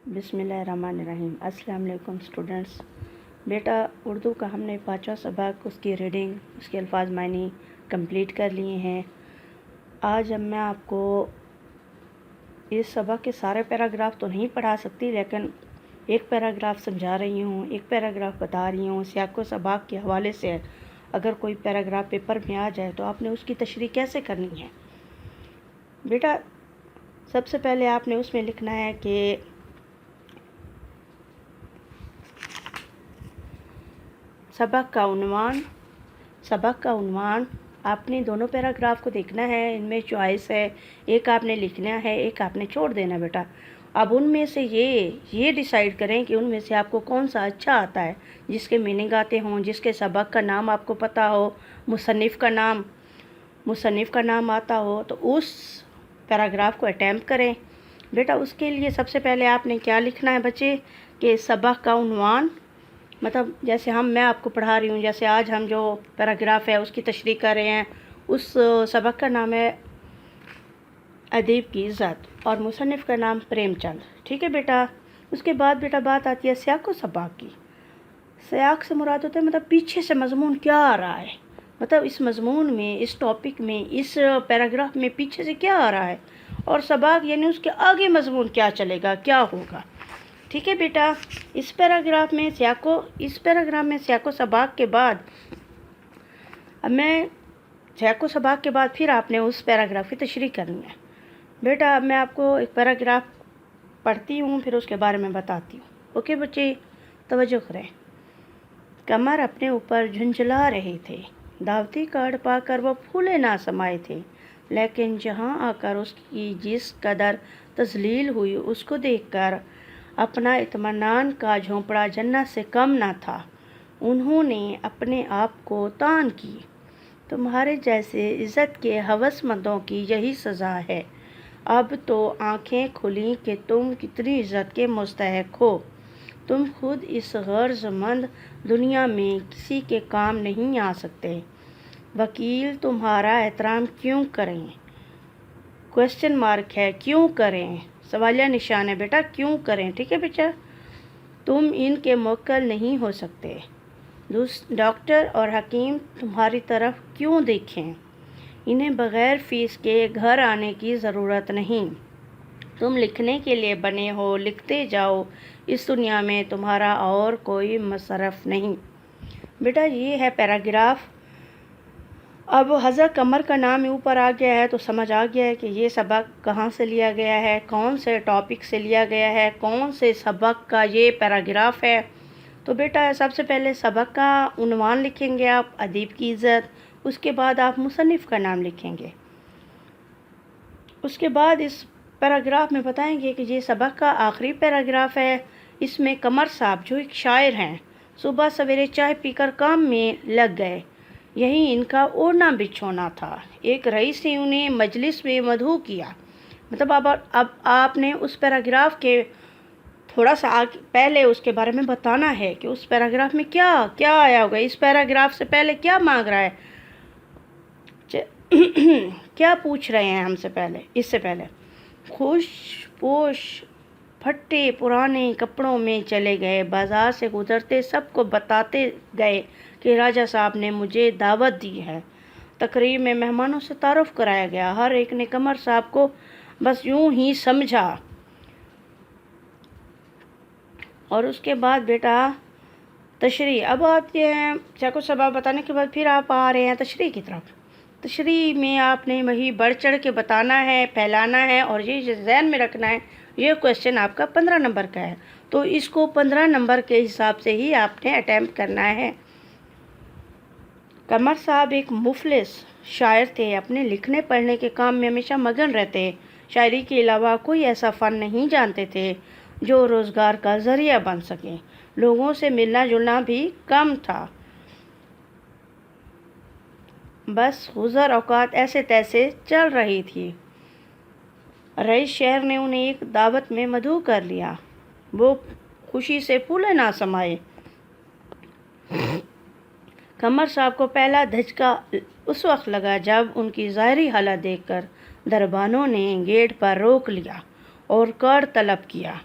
बिस्मिल्लाहिर्रहमानिर्रहीम। अस्सलाम वालेकुम स्टूडेंट्स। बेटा उर्दू का हमने 5वां सबक, उसकी रीडिंग, उसके अल्फाज मानी कंप्लीट कर लिए हैं। आज अब मैं आपको इस सबक के सारे पैराग्राफ तो नहीं पढ़ा सकती, लेकिन एक पैराग्राफ समझा रही हूँ, एक पैराग्राफ बता रही हूँ। सियाक़ो सबक के हवाले से अगर कोई पैराग्राफ पेपर में आ जाए तो आपने उसकी तशरीह कैसे करनी है। बेटा सबसे पहले आपने उसमें लिखना है कि सबक का उन्वान आपने दोनों पैराग्राफ को देखना है। इनमें चॉइस है, एक आपने लिखना है, एक आपने छोड़ देना। बेटा अब उनमें से ये डिसाइड करें कि उनमें से आपको कौन सा अच्छा आता है, जिसके मीनिंग आते हों, जिसके सबक का नाम आपको पता हो, मुसन्निफ़ का नाम आता हो, तो उस पैराग्राफ को अटैम्प्ट करें। बेटा उसके लिए सबसे पहले आपने क्या लिखना है बच्चे कि सबक का उन्वान, मतलब जैसे मैं आपको पढ़ा रही हूँ, जैसे आज हम जो पैराग्राफ है उसकी तशरीह कर रहे हैं, उस सबक का नाम है अदीब की इज़्ज़त और मुसन्निफ़ का नाम प्रेमचंद। ठीक है बेटा। उसके बाद बेटा बात आती है सियाक़ो सबक की। सियाक़ से मुराद होता है मतलब पीछे से मज़मून क्या आ रहा है, मतलब इस मज़मून में, इस टॉपिक में, इस पैराग्राफ में पीछे से क्या आ रहा है, और सबक यानी उसके आगे मज़मून क्या चलेगा, क्या होगा। ठीक है बेटा। इस पैराग्राफ में सियाक़ो सबक के बाद सियाक़ो सबक के बाद फिर आपने उस पैराग्राफ की तशरीह करनी है। बेटा अब मैं आपको एक पैराग्राफ पढ़ती हूँ, फिर उसके बारे में बताती हूँ। ओके बच्चे, तवज्जो करें। कमर अपने ऊपर झुंझला रहे थे। दावती कार्ड पाकर वो फूले ना समाये थे, लेकिन जहाँ आकर उसकी जिस कदर तज़लील हुई, उसको देखकर अपना इत्मीनान का झोंपड़ा जन्नत से कम न था। उन्होंने अपने आप को तान की, तुम्हारे जैसे इज़्ज़त के हवसमंदों की यही सज़ा है। अब तो आँखें खुली कि तुम कितनी इज़्ज़त के मुस्तहक़ हो। तुम खुद इस गर्ज़मंद दुनिया में किसी के काम नहीं आ सकते। वकील तुम्हारा एहतराम क्यों करें? क्वेश्चन मार्क है, क्यों करें, सवालिया निशान है बेटा, क्यों करें। ठीक है बेटा। तुम इनके मुवक्किल नहीं हो सकते। डॉक्टर और हकीम तुम्हारी तरफ क्यों देखें? इन्हें बग़ैर फ़ीस के घर आने की ज़रूरत नहीं। तुम लिखने के लिए बने हो, लिखते जाओ। इस दुनिया में तुम्हारा और कोई मसरफ़ नहीं। बेटा ये है पैराग्राफ। अब हज़रत कमर का नाम ऊपर आ गया है तो समझ आ गया है कि ये सबक कहाँ से लिया गया है, कौन से टॉपिक से लिया गया है, कौन से सबक का ये पैराग्राफ है। तो बेटा सबसे पहले सबक का उन्वान लिखेंगे आप, अदीब की इज़्ज़त। उसके बाद आप मुसन्निफ़ का नाम लिखेंगे। उसके बाद इस पैराग्राफ में बताएंगे कि ये सबक का आखिरी पैराग्राफ है। इसमें कमर साहब जो एक शायर हैं, सुबह सवेरे चाय पीकर काम में लग गए। यही इनका ओढ़ना बिछोना था। एक रईस ने उन्हें मजलिस में मदहू किया। मतलब अब आपने उस पैराग्राफ के थोड़ा सा पहले उसके बारे में बताना है कि उस पैराग्राफ में क्या क्या आया होगा। इस पैराग्राफ से पहले क्या मांग रहा है, क्या पूछ रहे हैं हमसे पहले, इससे पहले। खुश पोश फटे पुराने कपड़ों में चले गए। बाज़ार से गुज़रते सबको बताते गए कि राजा साहब ने मुझे दावत दी है। तकरीब में मेहमानों से तारुफ कराया गया। हर एक ने कमर साहब को बस यूं ही समझा। और उसके बाद बेटा तशरीह। अब आते हैं सियाक़ो सबक बताने के बाद फिर आप आ रहे हैं तशरीह की तरफ। तशरीह में आपने वही बढ़ चढ़ के बताना है, फैलाना है, और ये ज़हन में रखना है ये क्वेश्चन आपका 15 नंबर का है, तो इसको 15 नंबर के हिसाब से ही आपने अटैम्प्ट करना है। कमर साहब एक मुफलिस शायर थे। अपने लिखने पढ़ने के काम में हमेशा मगन रहते। शायरी के अलावा कोई ऐसा फ़न नहीं जानते थे जो रोज़गार का ज़रिया बन सके। लोगों से मिलना जुलना भी कम था। बस गुज़र औक़ात ऐसे तैसे चल रही थी। रईस शहर ने उन्हें एक दावत में मदऊ कर लिया। वो खुशी से फूले ना समाये। कमर साहब को पहला धचका उस वक्त लगा जब उनकी ज़ाहिरी हालत देखकर दरबानों ने गेट पर रोक लिया और कार्ड तलब किया।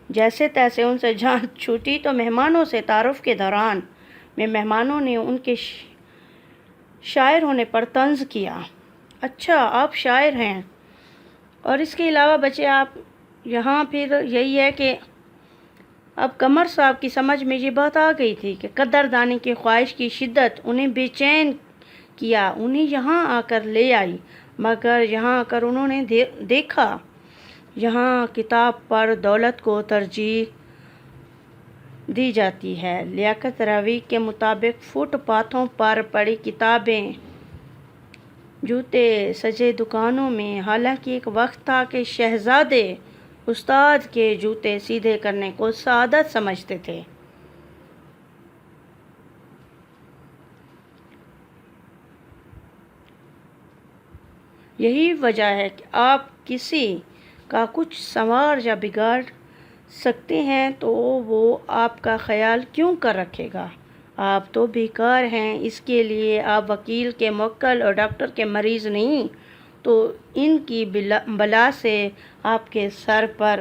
جیسے تیسے ان سے جان چھوٹی تو مہمانوں سے تعارف کے دوران میں مہمانوں نے ان کے شاعر ہونے پر طنز کیا۔ اچھا آپ شاعر ہیں، اور اس کے علاوہ بچے آپ یہاں پھر یہی ہے کہ اب قمر صاحب کی سمجھ میں یہ بات آ گئی تھی کہ قدردانی کی خواہش کی شدت انہیں بے چین کیا، انہیں یہاں آ کر لے آئی، مگر یہاں آ کر انہوں نے دیکھا یہاں کتاب پر دولت کو ترجیح دی جاتی ہے۔ لیاقت راوی کے مطابق فٹ پاتھوں پر پڑی کتابیں، جوتے سجے دکانوں میں، حالانکہ ایک وقت تھا کہ شہزادے استاد کے جوتے سیدھے کرنے کو سعادت سمجھتے تھے۔ یہی وجہ ہے کہ آپ کسی کا کچھ سنوار یا بگاڑ سکتے ہیں تو وہ آپ کا خیال کیوں کر رکھے گا؟ آپ تو بیکار ہیں، اس کے لیے آپ وکیل کے موکل اور ڈاکٹر کے مریض نہیں، تو ان کی بلا سے آپ کے سر پر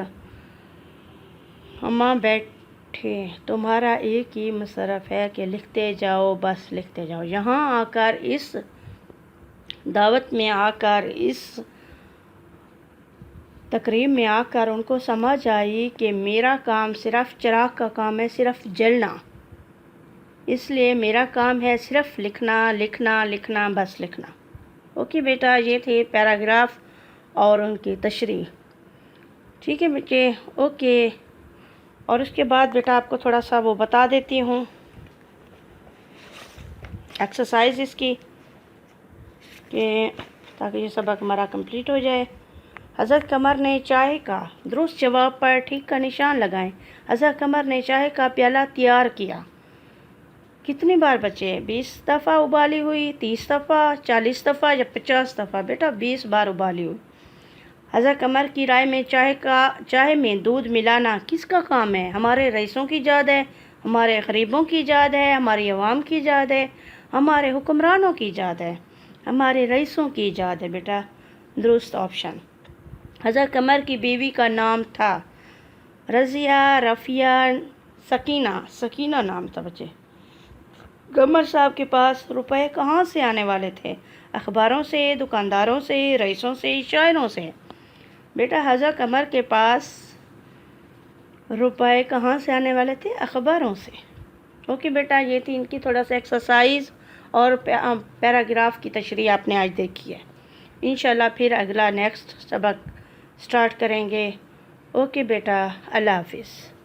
ہمہ بیٹھے۔ تمہارا ایک ہی مصرف ہے کہ لکھتے جاؤ، بس لکھتے جاؤ۔ یہاں آ کر اس دعوت میں آ کر، اس تقریب میں آ کر ان کو سمجھ آئی کہ میرا کام صرف چراغ کا کام ہے، صرف جلنا۔ اس لیے میرا کام ہے صرف لکھنا لکھنا لکھنا، بس لکھنا۔ اوکے بیٹا، یہ تھے پیراگراف اور ان کی تشریح۔ ٹھیک ہے بچے، اوکے۔ اور اس کے بعد بیٹا آپ کو تھوڑا سا وہ بتا دیتی ہوں ایکسرسائز اس کی، کہ تاکہ یہ سبق ہمارا کمپلیٹ ہو جائے۔ حضرت قمر نے چائے کا درست جواب پر ٹھیک کا نشان لگائیں۔ حضرت قمر نے چائے کا پیالہ تیار کیا۔ کتنی بار بچے؟ 20 دفعہ ابالی ہوئی، 30 دفعہ، 40 دفعہ یا 50 دفعہ؟ بیٹا 20 بار ابالی ہوئی۔ حضرت قمر کی رائے میں چائے میں دودھ ملانا کس کا کام ہے؟ ہمارے رئیسوں کی ایجاد ہے، ہمارے غریبوں کی ایجاد ہے، ہماری عوام کی ایجاد ہے، ہمارے حکمرانوں کی ایجاد ہے؟ ہمارے رئیسوں کی ایجاد ہے بیٹا، درست آپشن۔ حضرت قمر کی بیوی کا نام تھا رضیہ رفیہ سکینہ نام تھا بچے۔ قمر صاحب کے پاس روپے کہاں سے آنے والے تھے؟ اخباروں سے، دکانداروں سے، رئیسوں سے، شاعروں سے؟ بیٹا حضرت قمر کے پاس روپے کہاں سے آنے والے تھے؟ اخباروں سے۔ اوکے بیٹا، یہ تھی ان کی تھوڑا سا ایکسرسائز اور پیراگراف کی تشریح آپ نے آج دیکھی ہے۔ انشاءاللہ پھر اگلا نیکسٹ سبق سٹارٹ کریں گے۔ اوکے بیٹا، اللہ حافظ۔